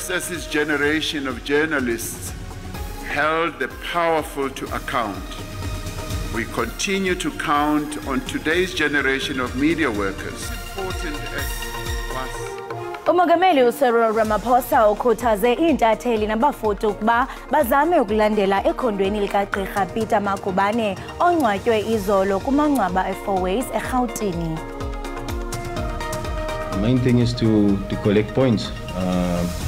just as his generation of journalists held the powerful to account, we continue to count on today's generation of media workers. Important as was. Umongameli uCyril Ramaphosa ukhuthaze intatheli nabafundi ukuba bazame ukulandela ekhondweni likaGqirha Peter Magubane ongcwatywe izolo kumangcwaba eFourways eRhawutini. The main thing is to collect points,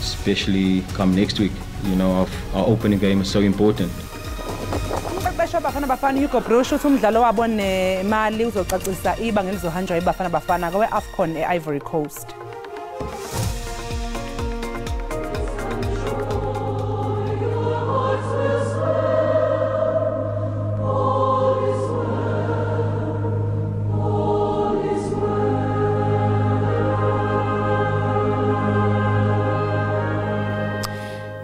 especially come next week. You know, our opening game is so important. Bafana Bafana Hugo Brosh umdlalo wabo nemali uzocacisa ibanga elizohanjwa iBafana Bafana kwe-AFCON e-Ivory Coast.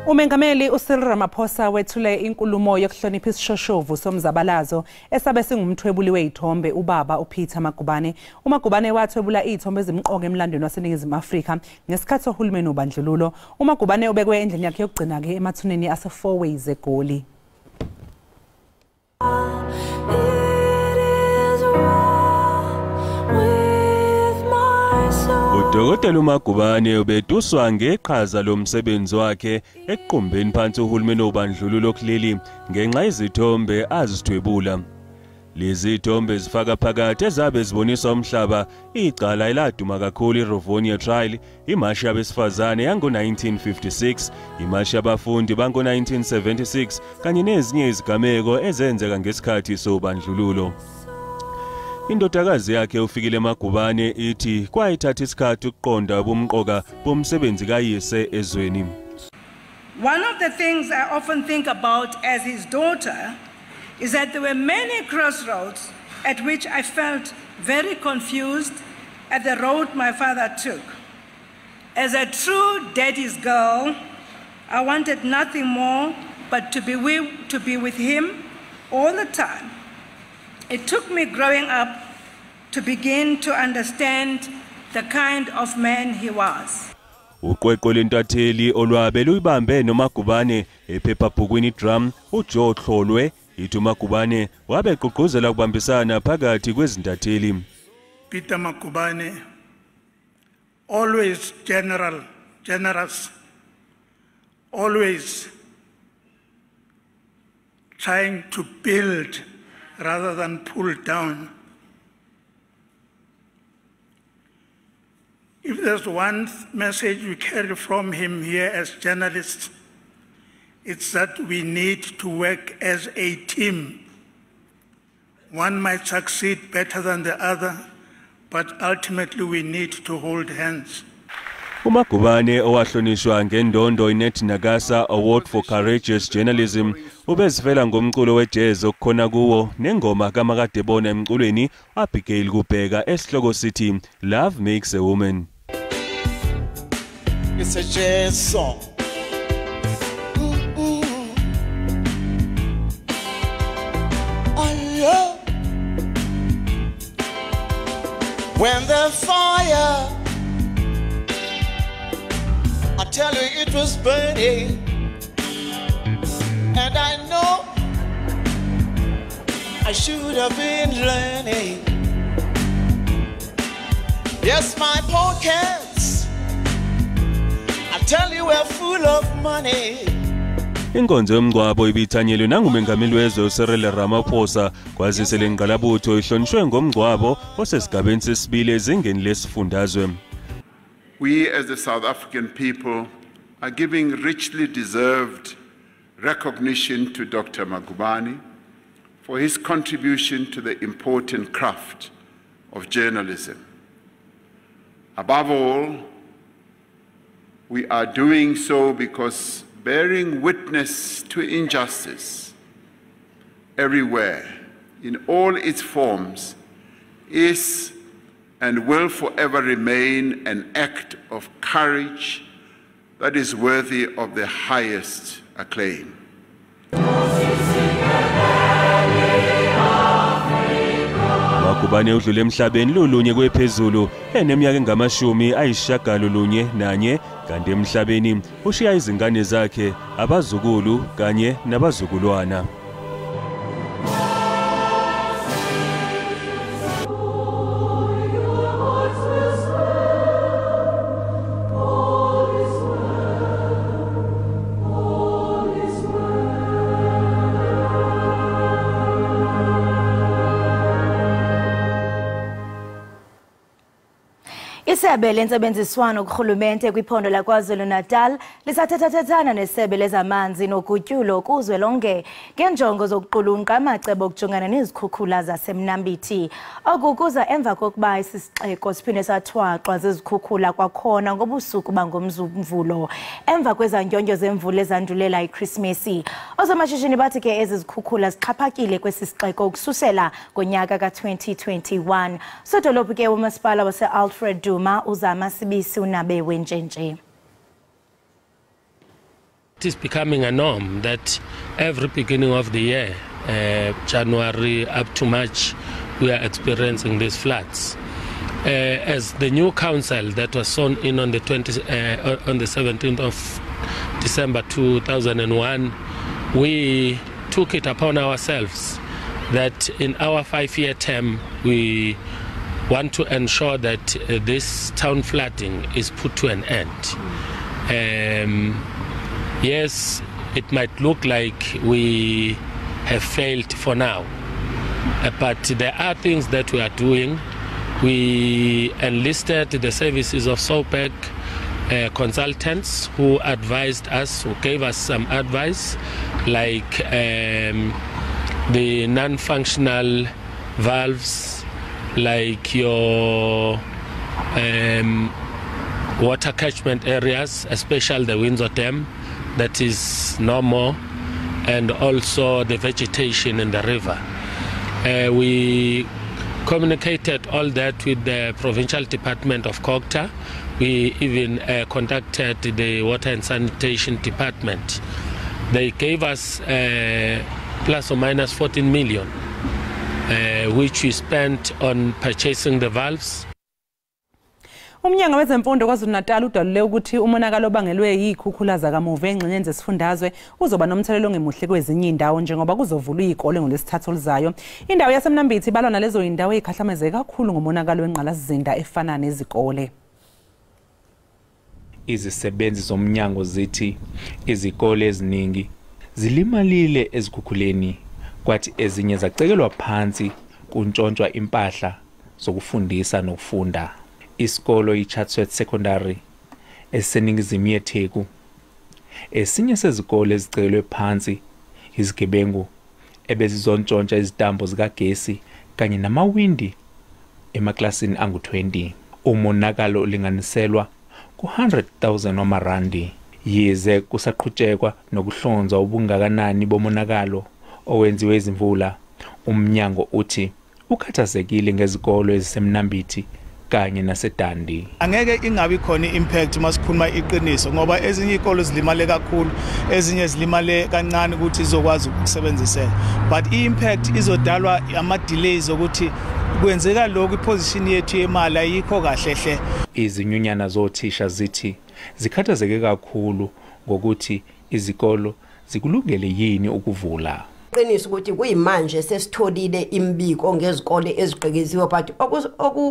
Umengameli uCyril Ramaphosa wethule inkulumo yokuhlonipha isishoshovu somzabalazo esabe singumthwebuli wezithombe ubaba uPeter Magubane. uMagubane wathwebula izithombe ezimqoka emlandweni waseNingizimu Afrika ngesikhathi sohulumeni ubandlululo. uMagubane ubekwe endlini yakhe yokugcina ke emathuneni ase-Fourways eGoli. Udokotela uMagubane ubetuswa ngeqhaza lomsebenzi wakhe eqhumbeni phansi uhulumeni obandlululo kuleli ngenxa izithombe azithwebula. Lezi zithombe zifaka phakathi ezabe zibonisa umhlaba icala eladuma kakhulu iRovonia trial, imashi yabesifazane yango-1956, imashi yabafundi bango-1976 kanye nezinye izigameko ezenzeka ngesikhathi sobandlululo. Indodakazi yakhe ufikile Magubane ithi kwayithatha isikhathi ukuqonda ubumqoka bomsebenzi kayise ezweni. One of the things I often think about as his daughter is that there were many crossroads at which I felt very confused at the road my father took. As a true daddy's girl, I wanted nothing more but to be with him all the time. It took me growing up to begin to understand the kind of man he was. Uqweqwe lentatheli olwabe luyibambe noMagubane ephephabhukwini drum uJoe Hlolwe ithi uMagubane wabe eqhuqhuzela ukubambisana phakathi kwezintatheli. Peter Magubane, always generous, always trying to build rather than pull down. If there's one message we carry from him here as journalists, it's that we need to work as a team. One might succeed better than the other, but ultimately we need to hold hands. uMagubane owahlonishwa ngendondo iNet Nagasa Award for Courageous Journalism ubezivela ngomculo wejazz okukhona kuwo nengoma kaMakadebona emculweni Abigail Kubheka esihloko sithi Love Makes a Woman. It's a jazz song. When the fire, I tell you it was burning, and I know I should have been learning. Yes, my pockets, I tell you, we're full of money. Inkonzo yomngcwabo ibithanyelwe nangumengameli wezwe uCyril Ramaphosa kwazise ngqalabutho ihlonishwe ngomngcwabo osesigabeni sesibili ezingeni lesifundazwe. We as the South African people are giving richly deserved recognition to Dr. Magubane for his contribution to the important craft of journalism. Above all, we are doing so because bearing witness to injustice everywhere, in all its forms, is and will forever remain an act of courage that is worthy of the highest acclaim. Magubane udlule emhlabeni lolunye kwephezulu eneminyaka engama-91 kanti emhlabeni ushiya izingane zakhe, abazukulu kanye nabazukulwana. Isebe lentsebenziswano kurhulumente kwiphondo laKwaZulu-Natal lisathethathethana nesebe lezamanzi nogutyulo kuzwelonke ngenjongo zokuqulunqa amacebo okujongana nezikhukhula zaseMnambithi. Oku kuza emva kokuba isisixeko siphinde sathwaxwa zizikhukhula kwakhona ngobusuku bangomvulo emva kwezandyondyo zemvula ezandulela iKrisimesi. Oosomashishini bathi ke ezi zikhukhula zixhaphakile kwesi sixeko ukususela ngonyaka ka-2021. Sodolophu ke umasipala wase-Alfred Duma uzama SABC unabe wenjenje. It is becoming a norm that every beginning of the year, January up to March, we are experiencing these floods. As the new council that was sworn in on the 17th of December 2001, we took it upon ourselves that in our 5-year term we want to ensure that this town flooding is put to an end. Yes, it might look like we have failed for now, but there are things that we are doing. We enlisted the services of SOPEC consultants who advised us, who gave us some advice, like the non-functional valves, like your water catchment areas, especially the Windsor Dam, that is normal, and also the vegetation in the river. We communicated all that with the Provincial Department of Cogta. We even contacted the Water and Sanitation Department. They gave us plus or minus 14 million, which we spent on purchasing the valves. Umnyango wezemfundo KwaZulu-Natal udalule ukuthi umonakalo obangelwe yikhukhula zakamuva engxenyeni zesifundazwe uzoba nomthelelo ongemuhle kwezinye indawo njengoba kuzovulwa izikole ngolesithathu olizayo. Indawo yaseMnambithi ibalwa nalezo indawo ezikhahlameze kakhulu ngomonakalo wengqalasizinda efana nezikole. Izisebenzi zomnyango zithi izikole eziningi zilimalile ezikhukhuleni kwathi ezinye zacekelwa phansi kuntshontshwa impahla zokufundisa nokufunda. Isikolo iChatsworth Secondary eseningizimu yeTheku esinye sezikole ezicekelwe phansi izigebengu ebezizontshontshwa izitambo zikagesi kanye namawindi emaklasini angu-20. Umonakalo ulinganiselwa ku-100,000 wamarandi. Yize kusaqhutshekwa nokuhlonzwa ubungakanani bomonakalo owenziwe izimvula, umnyango uthi ukhathazekile ngezikolo eziseMnambithi kanye naseDandi. Angeke ingabi khona impact masikhuluma iqiniso ngoba ezinye izikolo zilimale kakhulu, ezinye zilimale kancane ukuthi izokwazi ukusebenziseka, but impact izodalwa ama delays ukuthi kwenzeka lokho iposition yethu yemali ayikho kahle hle. Izinyunyana zothisha zithi zikhathazeke kakhulu ngokuthi izikolo zikulungele yini ukuvula. Qiniso ukuthi kuyimanje sesitholile imbiko ngezikole eziqekeziwe, but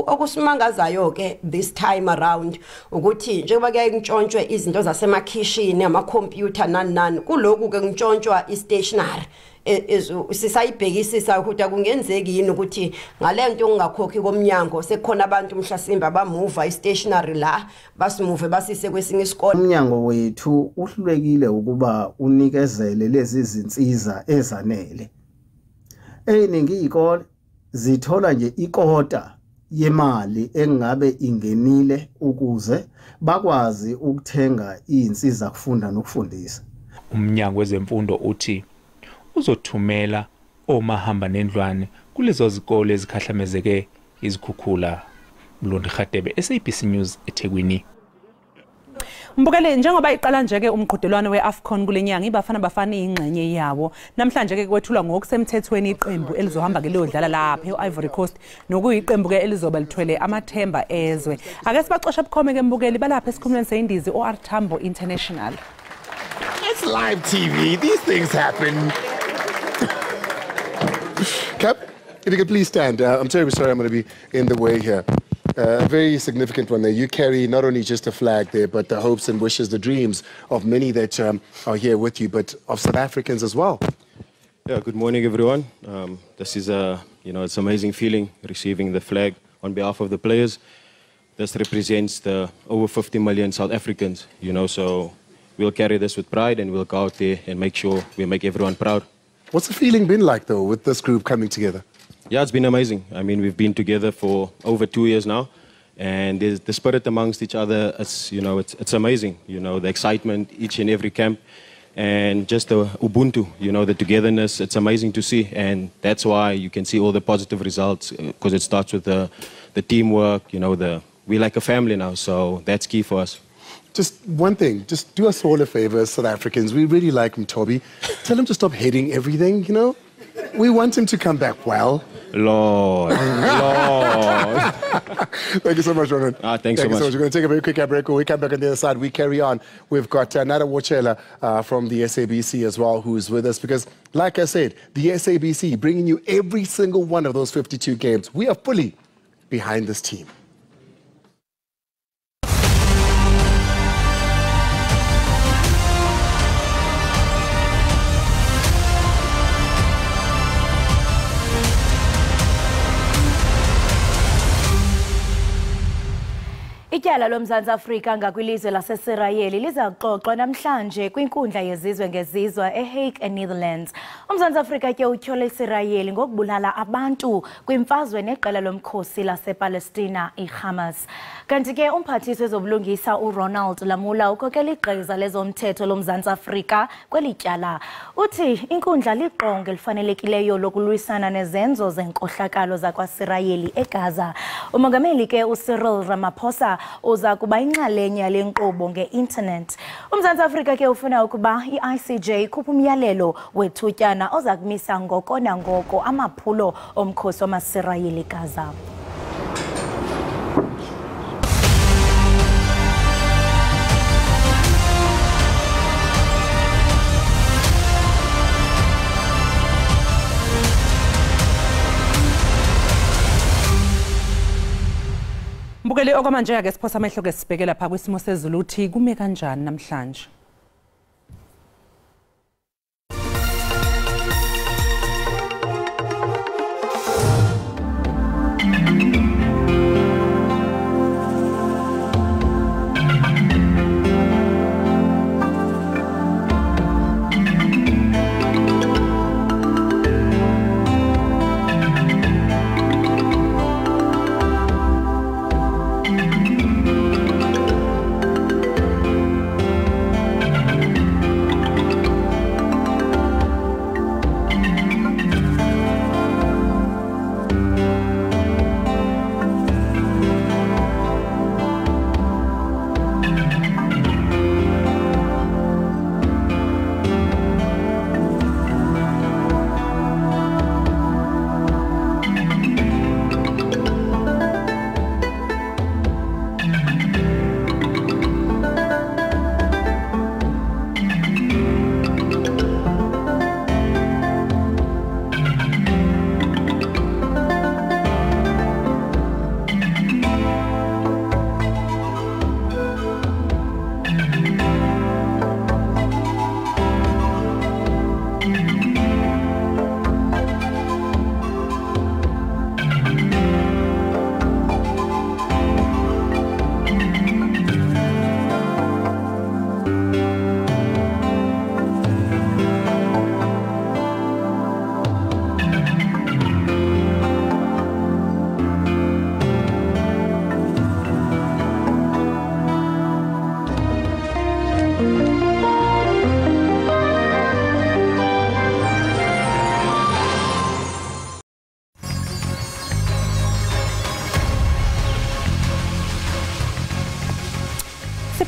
okusimangazayo ke this time around ukuthi njengoba ke ntshontshwe izinto zasemakhishini ama-computer nani kulokhu ke ntshontshwa i-stationery sisayibhekisisa ukuthi akungenzeki yini ukuthi ngale nto ungakhokhi komnyango sekukhona abantu mhlasimba bamuva i-stationery la basimuve basise kwesinye isikole. Umnyango wethu uhlulekile ukuba unikezele lezi zinsiza ezanele. Eyiningi izikole zithola nje ikota yemali engabe ingenile ukuze bakwazi ukuthenga izinsiza kufunda nokufundisa. Umnyango wezemfundo uthi uzothumela omahamba nendlwane kulezo zikole ezikhahlamezeke izikhukhula. Mlondi Khatebe, SABC News eThekwini. Mbukele njengoba iqala nje ke umqhudelwano weAfcon kulenyanga iBafana Bafana ingxenye yawo. Namhlanje ke kwethulwa ngokusemthethweni iqembu elizohamba ke liyodlala lapha eIvory Coast nokuyiqembu ke elizoba lithwele amathemba ezwe. Ake sibacosha bukhome ke mbukeli balapha esikhumulweni seyindizi oArtambo International. It's live TV. These things happen. Cap, if you could please stand. I'm terribly sorry I'm going to be in the way here. A very significant one there. You carry not only just a flag there, but the hopes and wishes, the dreams of many that are here with you, but of South Africans as well. Yeah, good morning, everyone. This is it's an amazing feeling receiving the flag on behalf of the players. This represents the over 50 million South Africans, so we'll carry this with pride and we'll go out there and make sure we make everyone proud. What's the feeling been like, though, with this group coming together? Yeah, it's been amazing. I mean, we've been together for over 2 years now, and there's the spirit amongst each other. It's amazing. The excitement each and every camp, and just the Ubuntu. The togetherness. It's amazing to see, and that's why you can see all the positive results because it starts with the teamwork. We're like a family now, so that's key for us. Just one thing, just do us all a favor, South Africans. We really like him, Toby. Tell him to stop hating everything, We want him to come back well. Lord. Thank you so much, Ronan. Thanks so much. We're going to take a very quick break. When we come back on the other side, we carry on. We've got Nada Wochela from the SABC as well, who's with us. Because, like I said, the SABC bringing you every single one of those 52 games. We are fully behind this team. Ityala loMzantsi Afrika ngakwilizwe laseSirayeli liza kuxoxwa namhlanje kwinkundla yezizwe ngezizwe eHague eNetherlands. UMzantsi Afrika ke utyhole iSirayeli ngokubulala abantu kwimfazwe neqela lomkhosi lasePalestina iHamas. Kanti ke umphathiswa wezobulungisa uRonald Lamula ukhokhela igqiza lezomthetho loMzantsi Afrika kweli tyala. Uthi inkundla liqonga elifanelekileyo lokulwisana nezenzo zenkohlakalo zakwaSirayeli eGaza. Umongameli ke uCyril Ramaphosa uza kuba inxalenye yale nkqubo nge-internet. UMzantsi Afrika ke ufuna ukuba i-ICJ ikhuphe umyalelo wethutyana oza kumisa ngoko nangoko amaphulo omkhosi wamaSirayeli eGaza. Mbukeli okwamanje ake siphosa amehlo ke sibhekela pha kwisimo sezulu uthi kume kanjani namhlanje.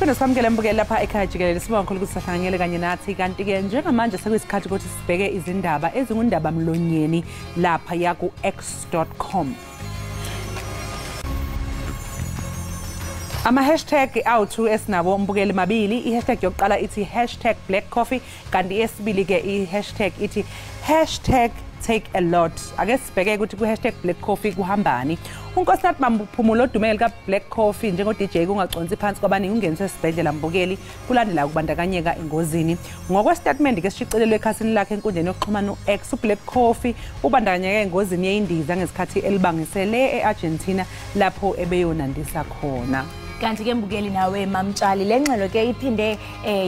Siphinde samukele mbukeli lapha ekhaya Jikelele sibonga kakhulu ukuthi sahlanganyele kanye nathi kanti ke njengamanje sekuyisikhathi ukuthi sibheke izindaba ezingundaba mlonyeni lapha yaku x.com. Ama-hashtag awuthu esinabo mbukeli mabili. I-hashtag yokuqala ithi #blackcoffee kanti yesibili ke i-hashtag ithi #takealot. Ake sibheke ukuthi ku-#blackcoffee kuhambani. UNkosinathi Mamphumulo odumele ka-Black Coffee njengo-DJ kungaconsi phansi kwabaningi ungeniswe esibhedlela mbukeli kulandela ukubandakanyeka engozini. Ngokwestatement ke sishicilelwe ekhasini lakhe enkundleni yokuxhumana u-X, uBlack Coffee ubandakanyeka engozini yeindiza ngesikhathi elibangisele e-Argentina lapho ebeyonandisa khona. Kanti ke mbukeli nawe mamtshali lengxelo ke iphinde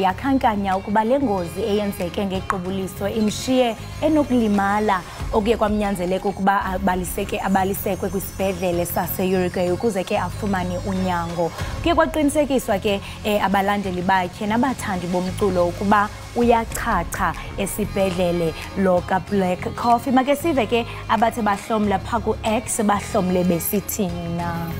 yakhankanya ukuba lengozi eyenzeke ngequbuliso imshiye enokulimala okuye kwamnyanzeleka ukuba abalisekwe kwisibhedlele sase-Uruguay ukuze ke afumane unyango. Kuye kwaqinisekiswa ke abalandeli bakhe nabathandi bomculo ukuba uyachacha esibhedlele lo ka-Black Coffee. Make sive ke abathe bahlomla pha ku-X bahlomle besithini na.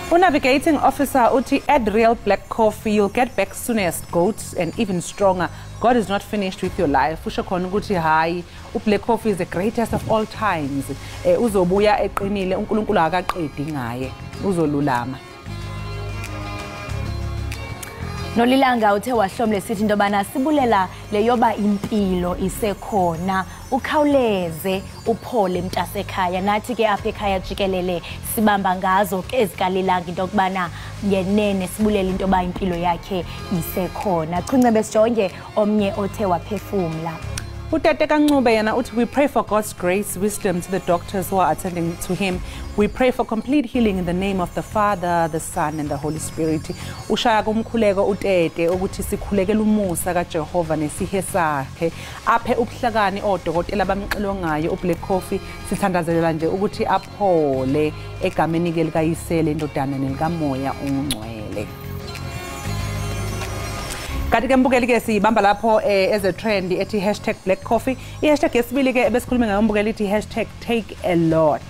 Navigating officer uthi add real Black Coffee, you'll get back soonest, goats, and even stronger. God is not finished with your life. Usho khona ukuthi hayi uBlack Coffee is the greatest of all times. Uzobuya eqinile uNkulunkulu akaqedi ngaye. Uzolulama. Nolilanga uthe wahlomle sithi into bana sibulela leyoba impilo isekhona ukhawuleze uphole mntasekhaya nathi ke apha ekhaya Jikelele sibamba ngazo ke ezikalelanga into kubana ngenene sibulela into ba impilo yakhe isekhona. Chincebe sijonge omnye othe waphefumla. Utete kaNcube yena uthi we pray for God's grace, wisdom to the doctors who are attending to him. We pray for complete healing in the name of the Father, the Son and the Holy Spirit. Ushaya kumkhuleko utete ukuthi sikhulekela umusa kaJehova nesihe sakhe. Aphe ubuhlakani odokotela bamxilo ngayo uBlack Coffee sithandazelela nje ukuthi aphole egameni ke likayisele indodana nelikamoya ongcwele. Kanti ke mbukeli ke sibamba lapho as a trend ethi #Black Coffee. I-hashtag yesibili ke besikhuluma ngayo mbukeli ithi #takealot.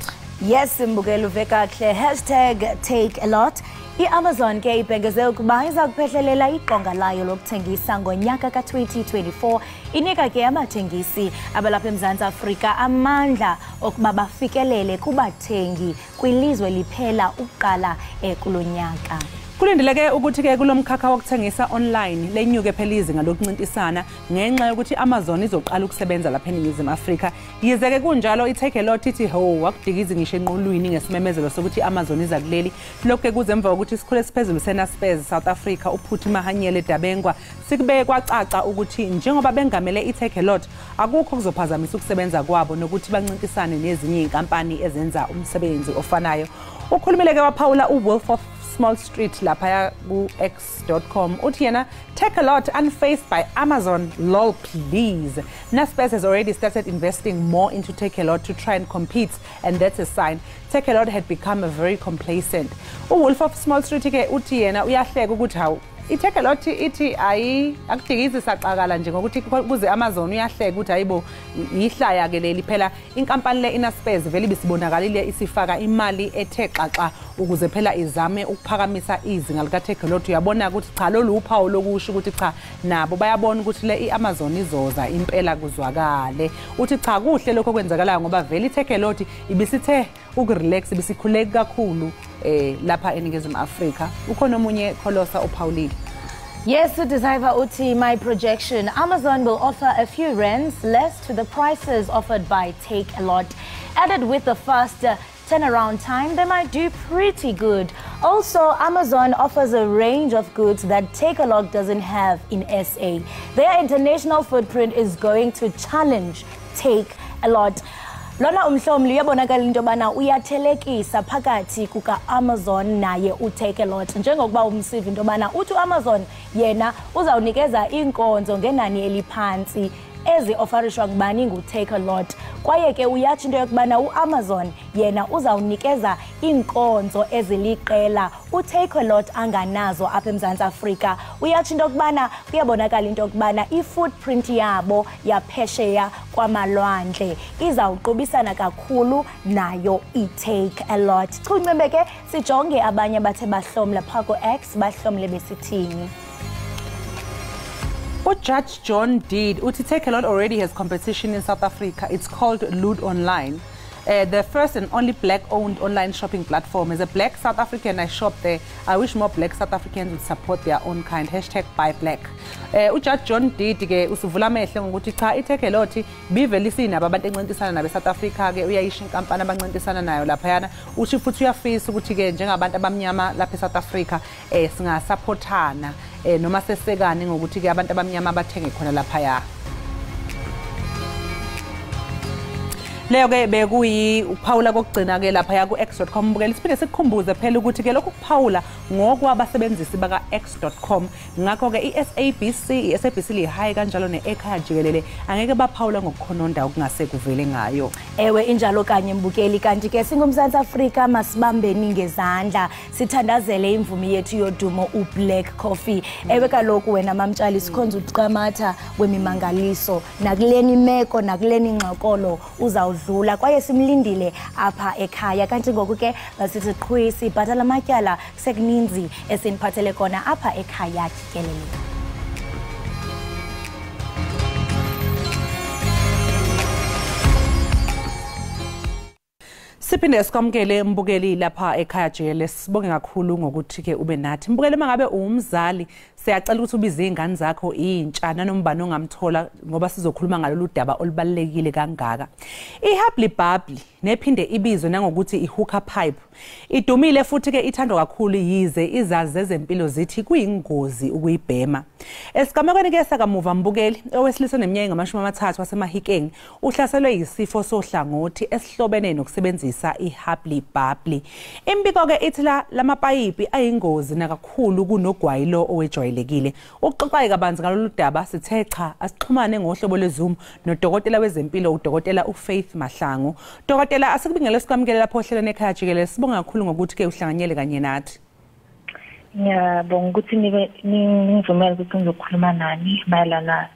Yes mbukeli uveka kahle #takealot. I-Amazon ke ibhengeze ukuba iza kuphehlelela iqonga layo lokuthengisa ngonyaka ka-2024 inika ke abathengisi abalapha eMzantsi Afrika amandla okuba bafikelele kubathengi kwilizwe liphela uqala kulonyaka. Kulindeleke ukuthi ke kulomkhakha wokuthengisa online lenyuke phela izinga lokuncintisana ngenxa yokuthi Amazon izoqala ukusebenza lapha eNingizimu Afrika. Yize ke kunjalo iTakealot ithi ho wakudikiza ngisho enqulwini ngesimemezelo sokuthi Amazon iza kuleli. Lokho ke kuzemva ukuthi sikhule siphezulu seNaspers South Africa uphuthi Mahanyele Dabengwa sikubeke kwacaca ukuthi njengoba bengamele iTakealot akukho kuzophazamisa ukusebenza kwabo nokuthi bancintisane nezinye inkampani ezenza umsebenzi ofanayo. Ukhulumile ke waphawula uWolf of Small Street lapha ku x.com uthi yena Takealot unfazed by Amazon lol please. Naspers has already started investing more into Takealot to try and compete and that's a sign. Takealot had become very complacent. uWolf of Small Street ke uthi yena uyahleka ukuthi hawu iTakealot ithi ayi akudikizi saqakala nje ngokuthi kuze Amazon uyahleka ukuthi hayibo ihlaya ke leli phela inkampani le Naspers vele bisibonakalile isifaka imali ethe xaxa ukuze phela izame ukuphakamisa izinga lika Takealot. Uyabona ukuthi cha lolu uphawu lokusho ukuthi cha nabo bayabona ukuthi le iAmazon izoza impela kuzwakale. Uthi cha kuhle lokho kwenzakalayo ngoba vele iTakealot ibisithe ukurelax bisikhuleka kakhulu lapha eNingizimu Afrika. Ukhona omunye kholosa uPaulile. Yes, Desire Uti, my projection. Amazon will offer a few rands less to the prices offered by Takealot. Added with the faster turnaround time, they might do pretty good. Also, Amazon offers a range of goods that Takealot doesn't have in SA. Their international footprint is going to challenge Takealot. Lona umhlomli uyabonakala into bana uyathelekisa phakathi kuka Amazon naye uTakealot njengokuba umsivi into bana uthi Amazon yena uzawunikeza inkonzo ngenani eliphansi ezi-offerishwa ngubani nguTakealot kwaye ke uyathi into yokubana uAmazon yena uzawunikeza inkonzo eziliqela uTakealot anganazo apha eMzantsi Afrika. Uyathi into yokubana kuyabonakala into yokubana i-footprint yabo yaphesheya kwamalwandle izawuqubisana kakhulu nayo iTakealot. Chincembe ke sijonge abanye bathe bahlomla pha ku X bahlomle besithini. Judge John Deed, Jikelele already has competition in South Africa. It's called Loot Online. The first and only black-owned online shopping platform. As a black South African, I shop there. I wish more black South Africans would support their own kind. #BuyBlack. Judge John Deed ke usuvula amehlo ngokuthi cha Jikelele bivele isinaba abantu encintisana nabe South Africa ke uyayisho inkampani abancintisana nayo lapha yana. Uthi futhi uyafisa ukuthi ke njengabantu abamnyama lapha South Africa singasupportana noma sesekane ngokuthi ke abantu abamnyama bathenge khona lapha ya. Leyo ke bekuyi uPaula kokugcina ke lapha ya ku x.com bukela siphinde sikukhumbuze phela ukuthi ke lokhu kuPaula ngokwabasebenzisi baka x.com ngakho ke iSABC lihayi kanjalo neEkhaya Jikelele angeke baPaula ngokukhononda okungase kuvele ngayo. Ewe injalo kanye mbukeli kanti ke singumzansi Afrika masibambeni ngezandla sithandazele imvumi yethu yodumo uBlack Coffee. Ewe kaloku wena mamtshali sikhonza uqamatha wemimangaliso nakuleni imeko nakuleni ingxokolo uzawudlula kwaye simlindile apha ekhaya kanti ngoku ke basithi qhwisi bhatala amatyala sekuninzi esiniphathele kona apha ekhaya Jikelele. Siphinde sikwamukele mbukeli lapha ekhaya Jikelele sibonge kakhulu ngokuthi ke ube nathi mbukeli mangabe umzali siyacela ukuthi ubize izingane zakho intsha nanombani ongamthola ngoba sizokhuluma ngalolu daba olubalekile kangaka. iHubly Bubbly nephinde ibizwe nangokuthi ihookah pipe idumile futhi ke ithandwa kakhulu yize izazi zezempilo zithi kuyingozi ukuyibhema. Esigamekweni ke sakamuva mbukeli owesilisa neminyaka engama-30 waseMahikeng uhlaselwe yisifo sohlangothi esihlobene nokusebenzisa iHubly Bubbly. Imbiko ke ithi lamapayipi ayingozi nakakhulu kunogwayilo owejwayelekile. Ukuxoxa kabanzi ngalolu daba sithe cha asixhumane ngohlobo lweZoom nodokotela wezempilo udokotela uFaith Mahlangu. Dokotela asikubingele sikwamukele lapho ohlelweni ekhaya Jikelele sibonga kakhulu ngokuthi ke uhlanganyele kanye nathi. Ngiyabonga ukuthi ningivumele ukuthi ngizokhuluma nani mayelana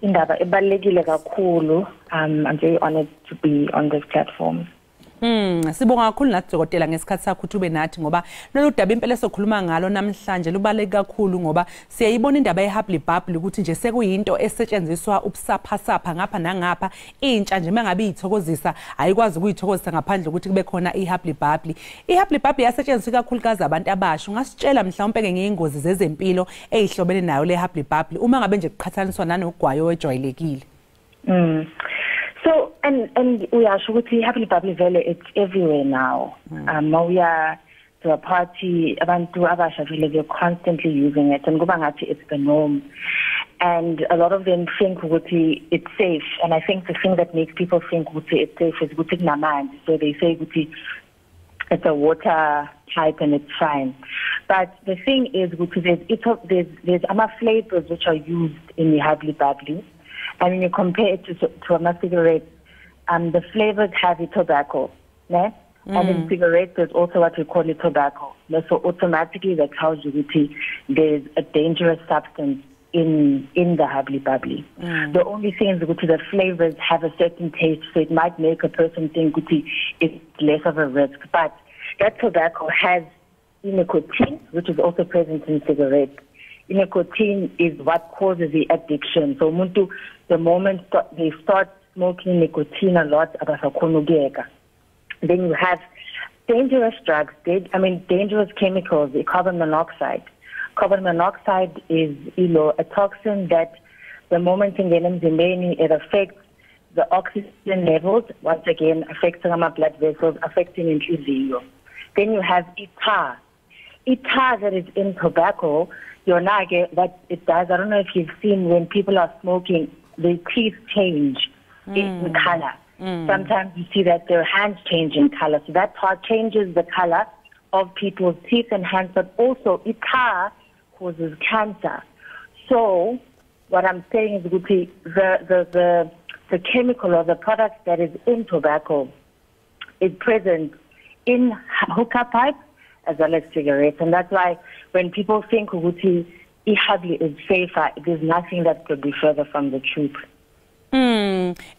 indaba ebalekile kakhulu. I'm very honored to be on this platform. Sibonga kakhulu nathi dokotela ngesikhathi sakho ukuthi ube nathi ngoba lolu daba impela sokhuluma ngalo namhlanje lubaleke kakhulu ngoba siyayibona indaba yeHubly Bubbly ukuthi nje sekuyinto esetshenziswa ubusaphasapha ngapha nangapha intsha nje mangabe ithokozisa ayikwazi ukuyithokozisa ngaphandle ukuthi kube khona iHubly Bubbly. iHubly Bubbly yasetshenziswa kakhulukazi abantu abasha ungasitshela mhlawumbe ke ngeingozi zezempilo ezihlobene nayo leHubly Bubbly uma ngabe nje kuqhathaniswa nanogwayo ojwayelekile. So and we are sure to Hubly Bubbly vele it's everywhere now. We are to a party abantu abasha vele they're constantly using it and kuba ngathi it's the norm. And a lot of them think ukuthi it's safe, and I think the thing that makes people think ukuthi it's safe is ukuthi kunamanzi. So they say ukuthi it's a water type and it's fine. But the thing is ukuthi there's flavors which are used in the Hubly Bubbly. And when you compare it to a cigarette, the flavors have tobacco, né? And in cigarettes, there's also what we call tobacco. So automatically that tells you that there's a dangerous substance in the Hubly Bubbly. The only thing is that the flavors have a certain taste, so it might make a person think that it's less of a risk. But that tobacco has nicotine, which is also present in cigarettes. Nicotine is what causes the addiction. So the moment they start smoking nicotine a lot, then you have dangerous drugs, dangerous chemicals, the carbon monoxide. Carbon monoxide is a toxin that the moment it affects the oxygen levels, once again affecting our blood vessels, affecting insulin. Then you have Ekhaya. Ekhaya that is in tobacco, what it does, I don't know if you've seen when people are smoking, their teeth change in color. Sometimes you see that their hands change in color. So that part changes the color of people's teeth and hands, but also Ekhaya causes cancer. So what I'm saying is the chemical or the product that is in tobacco is present in hookah pipe as well as cigarettes. And that's why when people think iHubly is safer, there's nothing that could be further from the truth.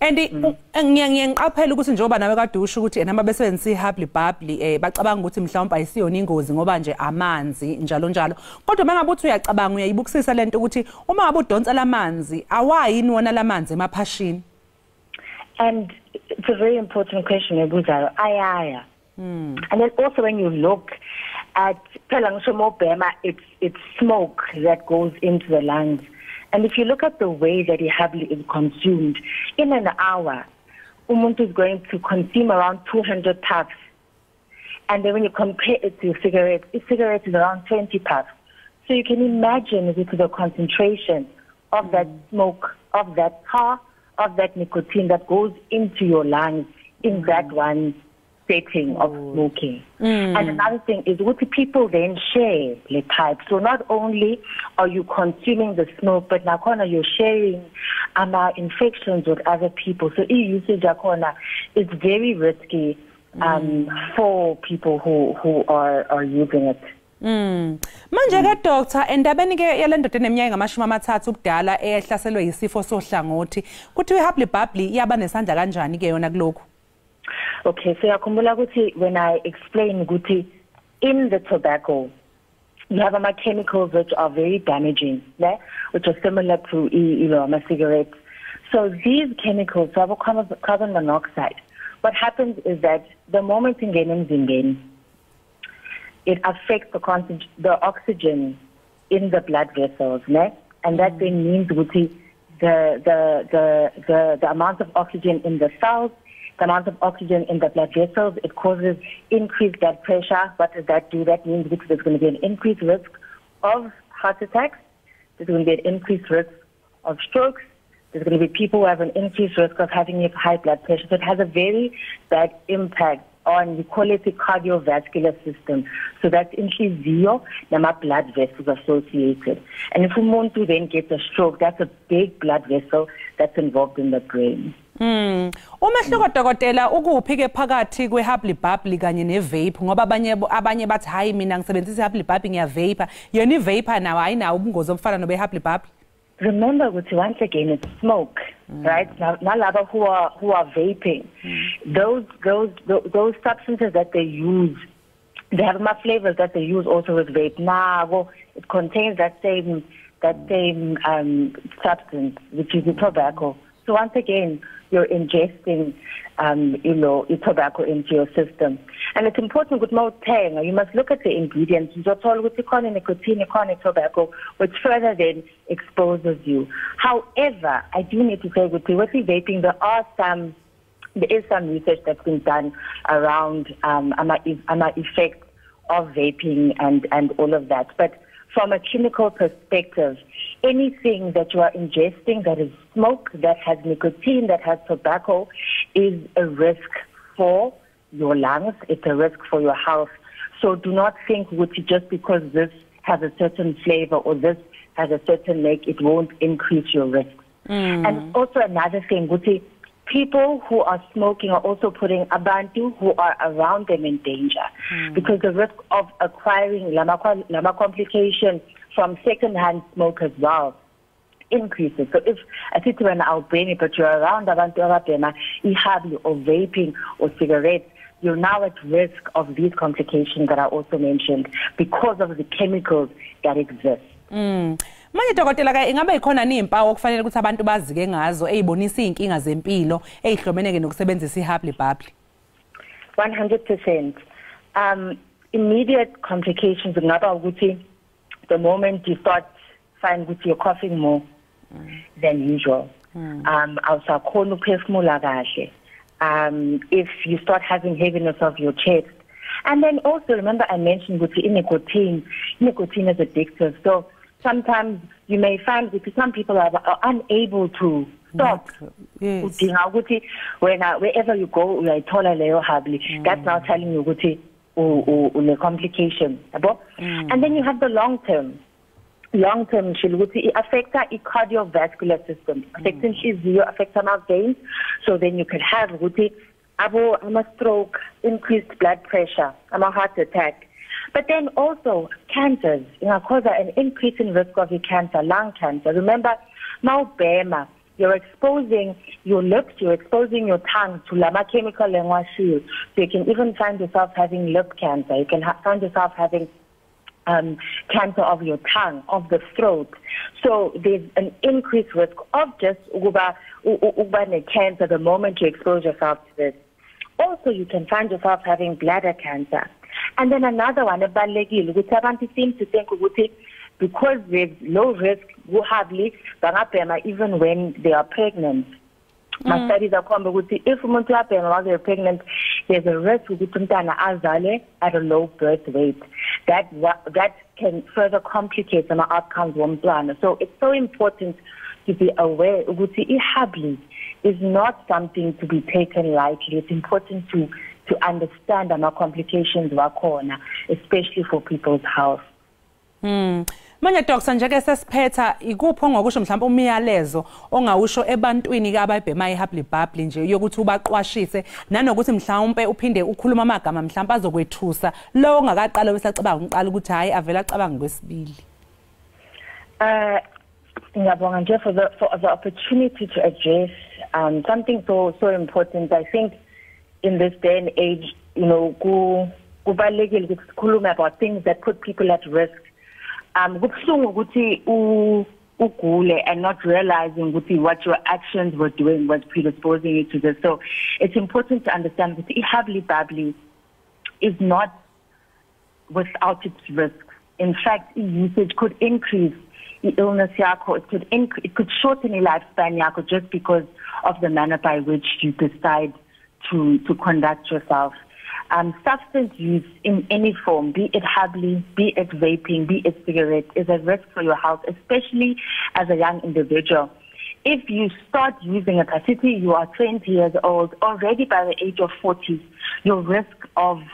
And ngiyaphela ukuthi njengoba nawe kade usho ukuthi noma besebenzisa ihubly bubbly bacabanga ukuthi mhlawumbe ayisiyona ingozi ngoba nje amanzi njalo njalo. Kodwa mangabe uthi uyacabanga uyayibukisisa lento ukuthi uma ngabe udonsa lamanzi awayini wona lamanzi emaphashini. And it's a very important question, Ebuzayo. Ayaya. And then also when you look at it's smoke that goes into the lungs. And if you look at the way that ihubly is consumed, in an hour, umuntu is going to consume around 200 puffs. And then when you compare it to cigarettes is around 20 puffs. So you can imagine with the concentration of that smoke, of that tar, of that nicotine that goes into your lungs in that one setting of smoking. And another thing is what people then share the pipe. So not only are you consuming the smoke, but now you're sharing infections with other people. So e-usage is very risky for people who are using it. Manje ke doctor endabeni ke yalendoda eneminyaka ngamashumi ubudala ehlaselwe yisifo sohlangothi kuthi ihubly bubbly yaba nesandla kanjani ke yona kuloko? Okay, so yakhumbula ukuthi when I explain ukuthi in the tobacco you have chemicals which are very damaging, which are similar to cigarettes. So these chemicals have carbon monoxide. What happens is that the moment it affects the oxygen in the blood vessels, and that then means the amount of oxygen in the cells, the amount of oxygen in the blood vessels, it causes increased blood pressure. What does that do? That means there's going to be an increased risk of heart attacks, there's going to be an increased risk of strokes, there's going to be people who have an increased risk of having high blood pressure. So it has a very bad impact on, we call it the cardiovascular system. So that's inhliziyo nama blood vessels associated. And if umuntu then gets a stroke, that's a big blood vessel that's involved in the brain. Umehluko dokotela ukuphi ke phakathi kwe-hubly bubbly kanye ne-vape ngoba abanye bathi hayi mina ngisebenzisa i-hubly bubbly ngiya-vapor yona i-vapor nawo ayinawo ubungozi obufana nobe-hubly bubbly. Remember, once again, it's smoke, right? Nalaba who are vaping, those substances that they use, they have flavors that they use also with vape. It contains that same substance, which is the tobacco. So once again, you're ingesting, tobacco into your system. And it's important with more tang. You must look at the ingredients. You're told with nicotine, tobacco, which further then exposes you. However, I do need to say with vaping, there is some research that's been done around effects of vaping and all of that. But from a clinical perspective, anything that you are ingesting that is smoke, that has nicotine, that has tobacco, is a risk for your lungs. It's a risk for your health. So do not think just because this has a certain flavor or this has a certain make, it won't increase your risk. And also another thing, people who are smoking are also putting abantu who are around them in danger because the risk of acquiring lama complication from second-hand smoke as well increases. So if I think when our brain, but you're around abantu ababhema ihubly or vaping or cigarettes, you're now at risk of these complications that I also mentioned because of the chemicals that exist. Manje dokotela ke ingabe ikhona nimpawu okufanele ukuthi abantu bazike ngazo ezibonisa izinkinga zempilo ezihlomeneke nokusebenzisa ihubly bubbly? 100%. Immediate complications ngaba ukuthi the moment you start find that you're coughing more than usual. Awusakhona ukuphefumula kahle. If you start having heaviness of your chest. And then also remember I mentioned with nicotine is addictive. So sometimes you may find that some people are unable to stop. Yes. Wherever you go, that's now telling you the complication. And then you have the long term. Long-term, it affects the cardiovascular system, affects our veins. So then you could have a stroke, increased blood pressure, a heart attack. But then also cancers, cause an increase in risk of cancer, lung cancer. Remember, now BEMA, you're exposing your lips, you're exposing your tongue to lama chemical lenguashiu. So you can even find yourself having lip cancer. You can find yourself having cancer of your tongue, of the throat. So there's an increased risk of just uba cancer the moment you expose yourself to this. Also, you can find yourself having bladder cancer. And then another one, which abantu seem to think because there's low risk, even when they are pregnant. My studies are coming if while they're pregnant, there's a risk at a low birth weight. That can further complicate some outcomes. So it's so important to be aware that is not something to be taken lightly. It's important to understand our complications, especially for people's health. Manje Dr. njeke sesiphetha ikuphi ongakusho mhlawumbe umyalezo ongawusho ebantwini abayibhema ihabli nje yokuthi ubaqwashise nanokuthi mhlawumbe uphinde ukhuluma amagama mhlawumbe azokwethusa lo ongakaqala besacabanga uqala ukuthi hayi avela acabanga kwesibili. Ngiyabonga nje for the opportunity to address something so important. I think in this day and age, kubalulekile ukuthi sikhulume about things that put people at risk. Kubuhlungu ukuthi ugule and not realizing what your actions were doing was predisposing you to this. So it's important to understand that ihabli is not without its risks. In fact, usage could increase the illness yako. It could shorten your lifespan yako just because of the manner by which you decide to conduct yourself. Substance use in any form, be it habli, be it vaping, be it cigarette, is a risk for your health, especially as a young individual. If you start using a capacity, you are 20 years old, already by the age of 40, your risk of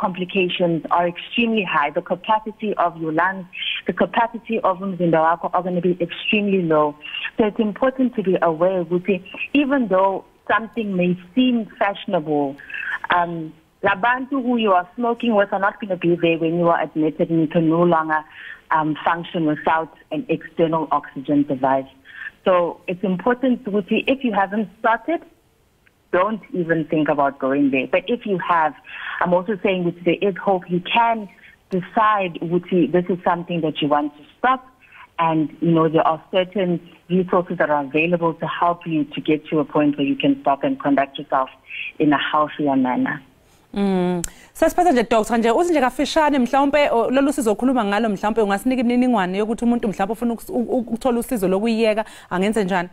complications are extremely high. The capacity of your lungs, the capacity of Izindaba are going to be extremely low. So it's important to be aware, even though something may seem fashionable, Labantu who you are smoking with are not going to be there when you are admitted, and you can no longer function without an external oxygen device. So it's important to see, if you haven't started, don't even think about going there. But if you have, I'm also saying that there is hope. You can decide this is something that you want to stop, and there are certain resources that are available to help you to get to a point where you can stop and conduct yourself in a healthier manner. Sasiphatha nje Dr. nje uthi nje kafishane mhlawumbe lolu sizokhuluma ngalo mhlawumbe ungasinika imininingwane yokuthi umuntu mhlawumbe ufuna ukuthola usizo lokuyiyeka angenze njani?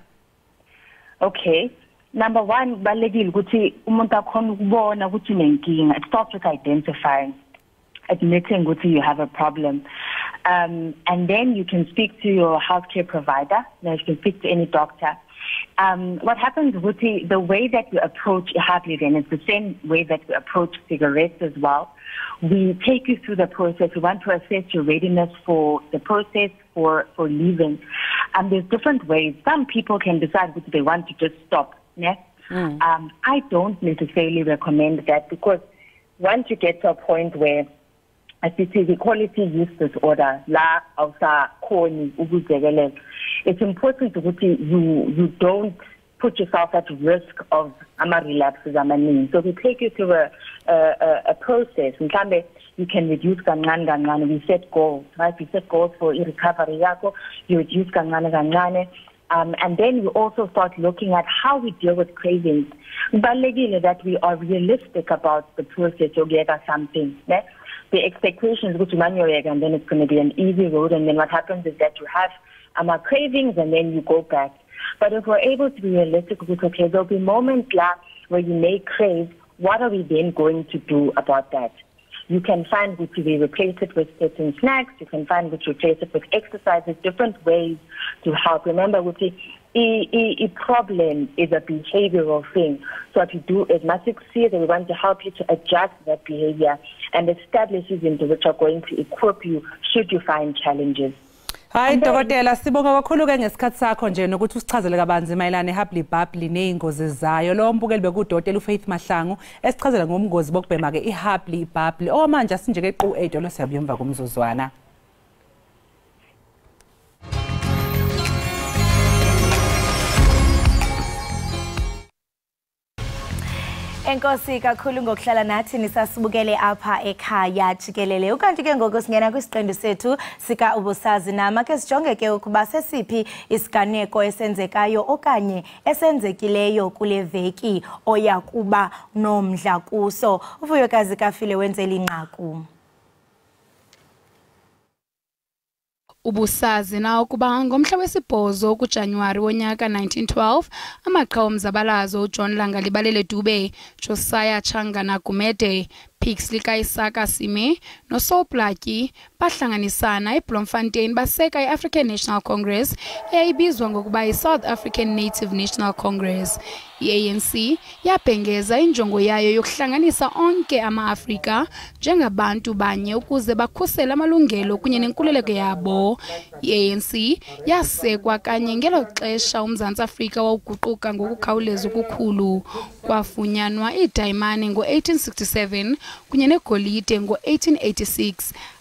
Okay. Number one, balekile ukuthi umuntu akhona ukubona ukuthi unenkinga. It starts with identifying, admitting that you have a problem. And then you can speak to your healthcare provider. Now you can speak to any doctor. What happens with the way that we approach ihabli then is the same way that we approach cigarettes as well. We take you through the process. We want to assess your readiness for the process for leaving. And there's different ways. Some people can decide that they want to just stop. Yeah? I don't necessarily recommend that, because once you get to a point where, as you see, the quality use disorder, it's important that you don't put yourself at risk of relapses. So we take you through a process. You can reduce kancane. We set goals, right? We set goals for recovery. You reduce kancane. And then we also start looking at how we deal with cravings. That we are realistic about the process. You get something. The expectations which and then it's going to be an easy road, and then what happens is that you have cravings and then you go back. But if we're able to be realistic, okay, there'll be moments where you may crave. What are we then going to do about that? You can find which we replace it with certain snacks. You can find which replace it with exercises, different ways to help. Remember, a problem is a behavioral thing. So what we do is see that we want to help you to adjust that behavior and establish into which are going to equip you should you find challenges. Hayi Dokotela, sibonga kakhulu ke ngesikhathi sakho nje nokuthi usichazele kabanzi mayelana nehabli neingozi zayo. Lo mbukeli bekudokotela uFaith Mahlangu esichazela ngomngozi bokubhema ke ihabli okwamanje asinje ke qu 8 lo siyabuyemva kumzuzwana. Enkosi kakhulu ngokuhlala nathi nisasibukele apha ekhaya Jikelele. Ukanti ke ngoku singena kwisiqendu sethu sika ubusazi nama ke sijonge ke ukuba sesiphi isiganeko esenzekayo okanye esenzekileyo kule veki oya kuba nomdla kuso. Uvuyokazi Kafile wenzela inqaku. Ubusazi na ukuba ngomhla wesibhozo kuJanuwari wonyaka 1912 amaqhawe omzabalazo uJohn Langalibalele Dube, Josiah Changana Gumede, Pixley Kaisaka Sime noSoplaki bahlanganisana eBloemfontein baseka iAfrican National Congress eyayibizwa ngokuba iSouth African Native National Congress. I-ANC yabhengeza injongo yayo yokuhlanganisa onke ama-Afrika njengabantu banye ukuze bakhusele amalungelo kunye nenkululeko yabo. I-ANC yasekwa kanye ngelo xesha uMzantsi Afrika wawuguquka ngokukhawuleza okukhulu. Kwafunyanwa iidayimani ngo-1867 kunye negolide ngo-1886.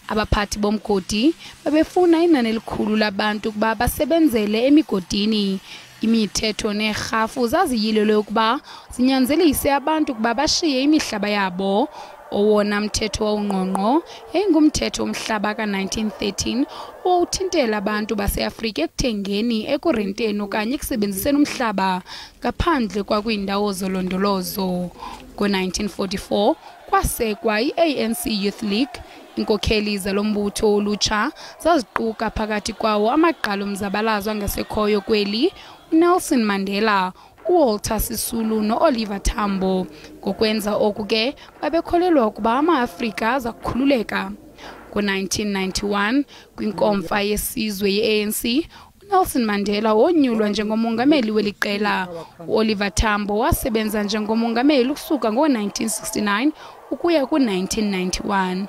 Abaphathi bomgodi babefuna inani elikhulu labantu ukuba basebenzele emigodini. Imithetho nerhafu zaziyilelwe ukuba zinyanzelise abantu ukuba bashiye imihlaba yabo. Owona mthetho wawungqongqo yayingumthetho womhlaba ka-1913 owawuthintela abantu baseAfrika ekuthengeni, ekurenteni okanye ekusebenziseni umhlaba ngaphandle kwakwiindawo zolondolozo. Ngo-1944 kwasekwa i-ANC Youth League. Inkokheli zalombutho olutsha zaziquka phakathi kwawo amagqala omzabalazo angasekhoyo kweli, Nelson Mandela, uWalter Sisulu noOliver Tambo. Ngokwenza oku ke babekholelwa ukuba ama-Afrika aza kukhululeka. Ngo-1991 kwinkomfa yesizwe ye-ANC Nelson Mandela wonyulwa njengomongameli weli qela. uOliver Tambo wasebenza njengomongameli ukusuka ngo-1969 ukuya ku-1991.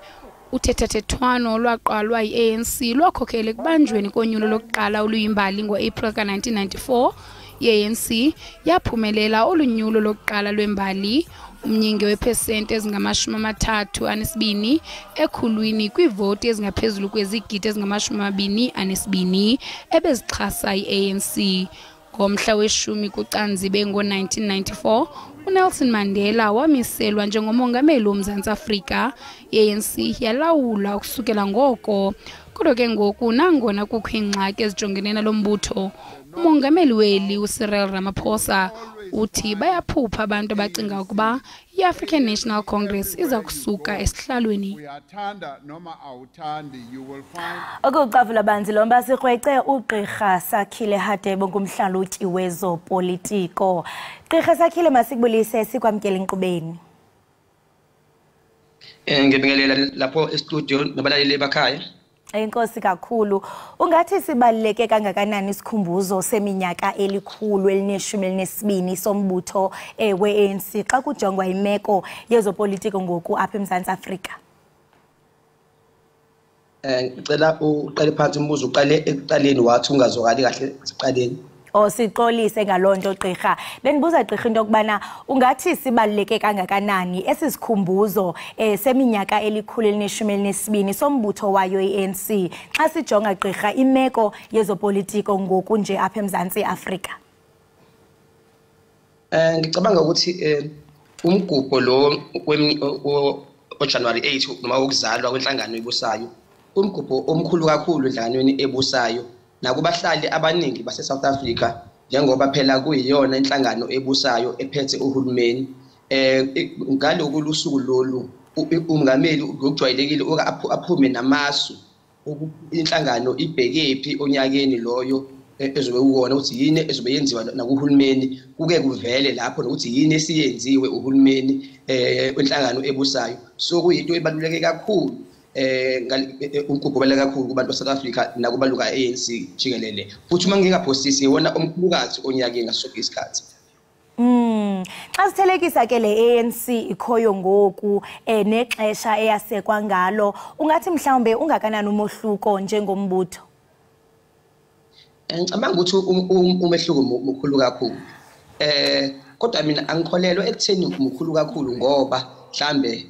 Uthethathethwano lwaqalwa yi-ANC lwakhokela ekubanjweni konyulo lokuqala oluyimbali ngo-April ka-1994. I-ANC yaphumelela olunyulo lokuqala lwembali, umnyinge wepesenti ezingama-32 ekhulwini kwiivoti ezingaphezulu kwezigidi ezingama-22 ebezixhasa i-ANC. Ngomhla we-10 kuCanzibe ngo-1994 uNelson Mandela wamiselwa njengomongameli woMzantsi Afrika. I-ANC yalawula ukusukela ngoko. Kodwa ke ngoku nangona kukho iingxaki ezijongene nalo mbutho, umongameli weli uCyril Ramaphosa uthi bayaphupha abantu abacinga ukuba i-African National Congress iza kusuka esihlalweni. Ukuqavula banzi lomba sikrwece uGqirha Sakhile Hadebe ngumhlalutyi wezopolitiko. Gqirha Sakhile, masikubulise sikwamkela inkqubeni. Ngibingelela lapho e-studio nabalaleli bakhaya. Enkosi kakhulu. Ungathi sibaluleke kangakanani isikhumbuzo seminyaka elikhulu elineshumi sombutho we-ANC xa kujongwa imeko yezopolitiko ngoku apha eMzantsi Afrika? Ngicela uqale phansi umbuzo uqale ekuqaleni wathi ungazwakali kahle siqaleni. Sixolise ngalonto Gqirha. Bendibuza Gqirha into yokubana ungathi sibaluleke kangakanani esisikhumbuzo seminyaka elikhulu elineshumi sombutho wayo i-ANC xa sijonga Gqirha imeko yezopolitiko ngoku nje apha eMzantsi Afrika? Ngicabanga ukuthi umgubho lo oJanuary 8 noma ukuzalwa kwenhlangano ebusayo umgubho omkhulu kakhulu enhlanganweni ebusayo nakubahlali abaningi base-South Africa njengoba phela kuyiyona inhlangano ebusayo ephethe uhulumeni. Ngaloku lusuku lolu umongameli ngokujwayelekile aphume namasu inhlangano ibhekephi onyakeni loyo ezobe kuwona ukuthi yini ezobe yenziwa nakuhulumeni, kuke kuvele lapho nokuthi yini esiyenziwe uhulumeni wenhlangano ebusayo. So kuyinto ebaluleke kakhulu umgubho kakhulu kubantu baseSouth Africa nakubaluka ANC jikelele. Futhi uma ngingapostisi wona omkhulukazi onyakeni ngasoke isikhathi. Xa sithelekisa ke le ANC ikhoyo ngoku nexesha eyasekwa ngalo, ungathi mhlawumbe ungakanani umohluko njengombutho? Ngicabanga ukuthi umehluko mkhulu kakhulu. Kodwa mina angikholelwa ekutheni mkhulu kakhulu ngoba mhlambe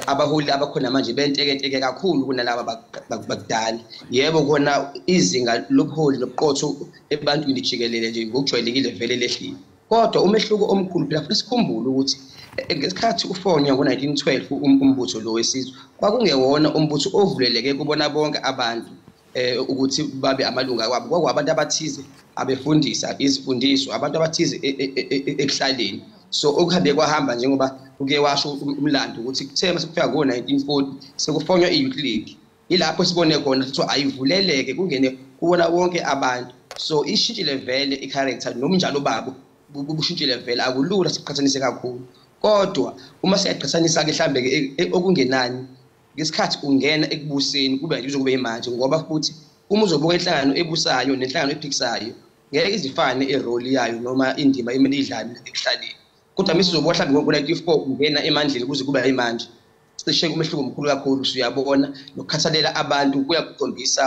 abaholi abakhona manje bentekenteke kakhulu kunalaba bakudala. Yebo kona izinga lobuholi nobuqotho ebantwini jikelele nje ngokujwayelekile vele lehlile. kodwa umehluko omkhulu phela futhi sikhumbule ukuthi ngesikhathi ufonwa ngo-1912 umbutho lo wesizwe kwakungewona umbutho ovuleleke kubona bonke abantu ukuthi babe amalunga wabo kwakuwabantu abathize abefundisa izifundiswa abantu abathize ekuhlaleni so okuhambe kwahamba njengoba uke washo umlando ukuthi kuthema sekufika ngo-1940 sekufonywa i-youth league ilapho sibone khona kuthiwa ayivuleleke kungene kubona wonke abantu so ishintshile vele i-character nomnjalo babo bushintshile vele akulula siqhathanise kakhulu kodwa uma siyaqhathanisa-ke mhlambe-ke okungenani ngesikhathi ungena ekubuseni kube nje kube manje ngoba futhi uma uzobuka inhlangano ebusayo nenhlangano ephikisayo ngeke izifane irole yayo noma indima emele idlale ekuhlaleni kodwa mesizobuka mhlambe ngo-94 ungena emandleni kuze kube manje cishe umehluko omkhulu kakhulu usuyabona nokukhathalela abantu kuyakukhombisa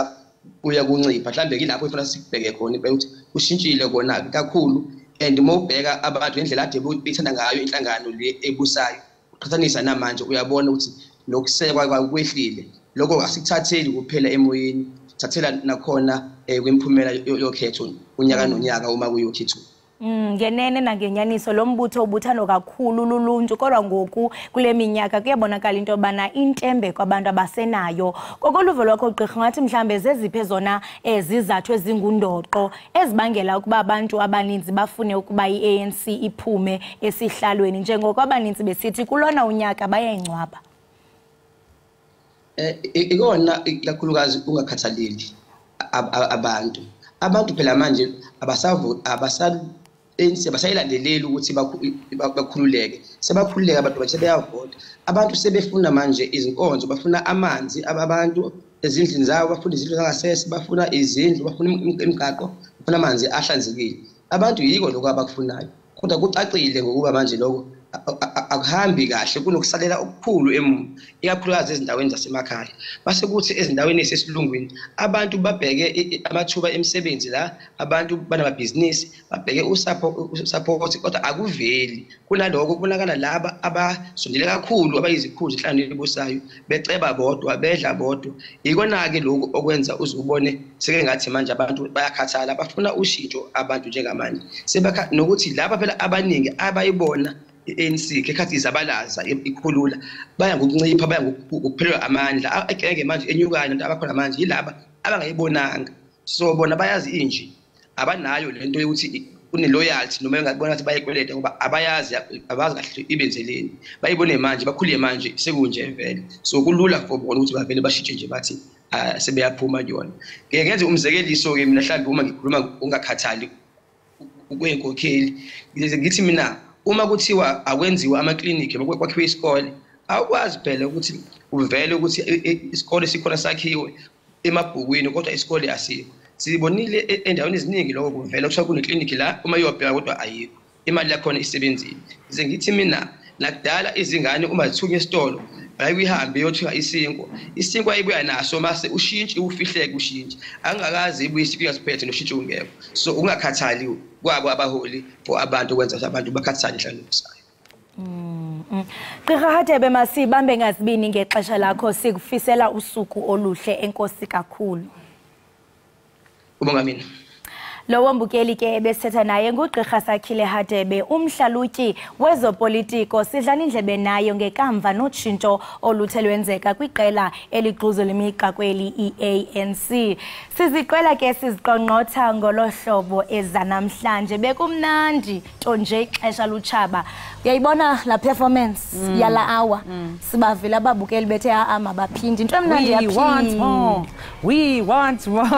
kuya kuncipha mhlambe kilapho efuna sikubheke khona ukuthi ushintshile kona kakhulu and uma ubheka abantu ngendlela ade bethanda ngayo inhlangano le ebusayo uqhathanisa namanje uyabona ukuthi nokusekwa kwehlile lokho asikuthatheli kuphela emoyeni thathela nakhona kwemphumela yokhetho unyaka nonyaka uma kuyokhethwa ngenene nangenyaniso lo mbutho ubuthano kakhulu luluntu kodwa ngoku kule minyaka kuyabonakala into yobana intembe kwabantu abasenayo kokoluvo lwakho gqirha ngathi mhlambe zeziphi zona ezizathu ezingundoqo ezibangela ukuba abantu abaninzi bafune ukuba i-ANC iphume esihlalweni njengoko abaninzi besithi kulona unyaka bayayingcwaba ikona kakhulukazi ungakhathaleli abantu phela manje abasayilandeleli ukuthi bakhululeke sebakhululeka abantu sebeyavota abantu sebefuna manje izinkonzo bafuna amanzi abantu ezindlini zabo bafuna izindlu zangasese bafuna izindlu bafuna imigaqo bafuna amanzi ahlanzekile abantu yiko lokho abakufunayo kodwa kucacile ngokuba manje lokho akuhambi kahle kunokusalela okukhulu emuva ikakhulukazi ezindaweni zasemakhaya base kuthi ezindaweni esesilungwini abantu babheke amathuba emisebenzi la abantu banamabhizinisi babheke usupport kodwa akuveli kunaloko kubonakala laba abasondele kakhulu abayizikhulu enhlanganweni ebusayo beceba bodwa bedla bodwa ikona-ke lokhu okwenza uzubone seke ngathi manje abantu bayakhathala bafuna ushintsho abantu njengamanje nokuthi laba phela abaningi abayibona i-ANC ekhathi izabalaza ikhulula baya ngokuncipha baya ngokuphelelwa amandla ngeke manje enyukayo abantu abakhona manje yilaba abangayibonanga so bona bayazi inje abanayo lento yokuthi une-loyalty noma engabona ukuthi bayikweleta ngoba abazi kahle ibenzeleni bayibone manje bakhulile manje sekunje vele so kulula for bona ukuthi bavele bashintshe nje bathi sebeyaphuma kuyona ngenze umzekeliso-ke mina mhlawumbe uma ngikhuluma ungakhathali kwenkokheli ngithi mina uma kuthiwa akwenziwa amaklinikhi kwakhiwe isikole awukwazi phela ukuthi uvele ukuthi isikole sikhona sakhiwe emabhukwini kodwa isikole asikho sibonile endaweni eziningi lokho kuvela kusho kuneklinikhi la uma uyobheka kodwa ayikho imali yakhona isebenzile ngize ngithi mina nakudala izingane uma zithunywe esitolo ayihambe yothenga isinkwa ayibuya naso mase ushintshi ufihleke ushintshi angakazi ibuye isifika siphethe noshintshi ungekho so ungakhathali kwabo abaholi for abantu kwenza abantu bakhathale enhlanganweni ebusayo Gqirha Hadebe masibambe ngazibini ngexesha lakho sikufisela usuku oluhle enkosi kakhulu ubonga mina Lowo mbukeli ke besithetha naye nguGqirha Sakhile Hadebe umhlalutyi wezopolitiko sidlana indlebe nayo ngekamva notshintsho oluthe lwenzeka kwiqela eligquzo lemigqa kweli i-ANC siziqela ke siziqonqotha ngolohlobo ezanamhlanje bekumnandi nto nje ixesha lutshaba uyayibona la performance yala hour sibavile ababukeli bethe ama baphindi into emnandi we want more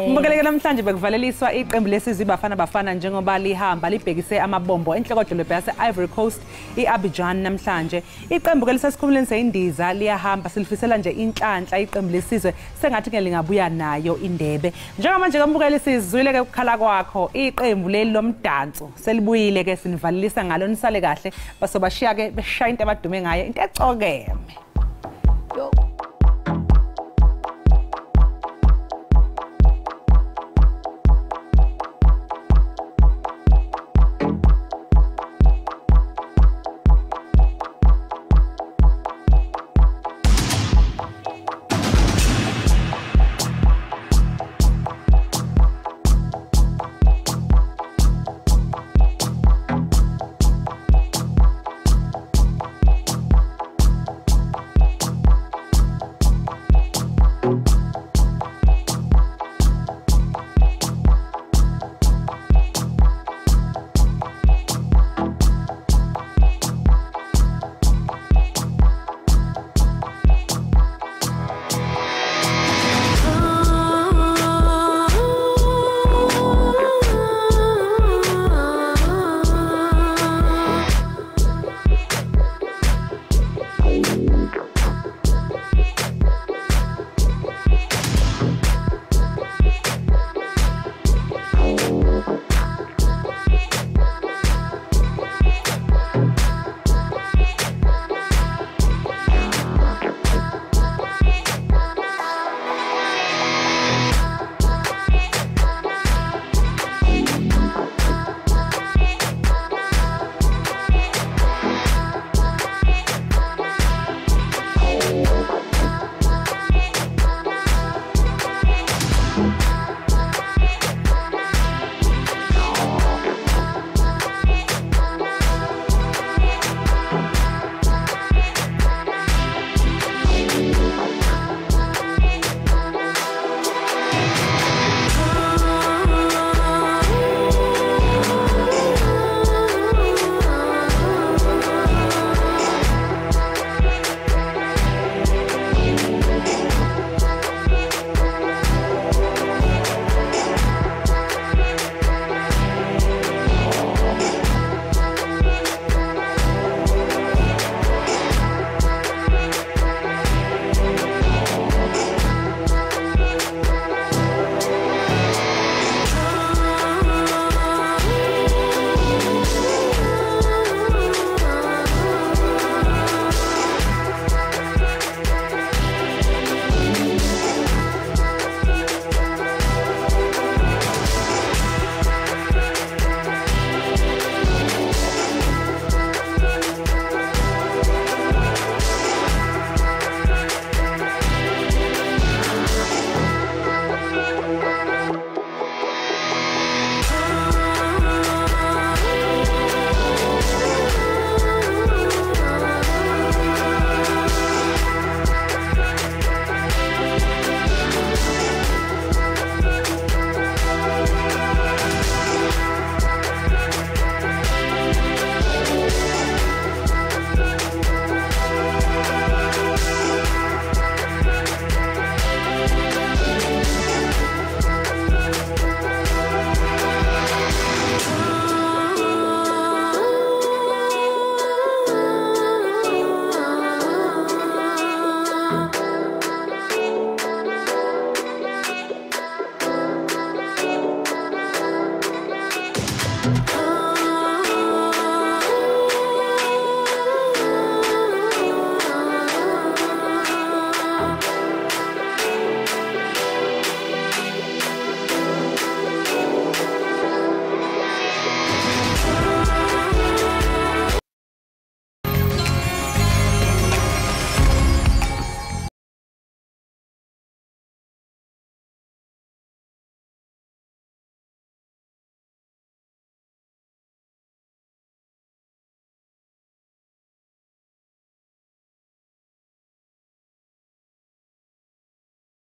mbukele namhlanje bekuvalela iqembu lesizwe Bafana njengoba lihamba libhekise amabombo enhlokodolobha yase-Ivory Coast i-Abidjan namhlanje iqembu ke lisesikhumulweni seyindiza liyahamba silifisela nje inhlanhla iqembu lesizwe sengathi ke lingabuya nayo indebe njengamanje kambukeli sizwile ke ukukhala kwakho iqembu leli lomdanso selibuyile ke sinivalelisa ngalo nisale kahle basobashiya ke beshaya into abadume ngayo into ecokeme Come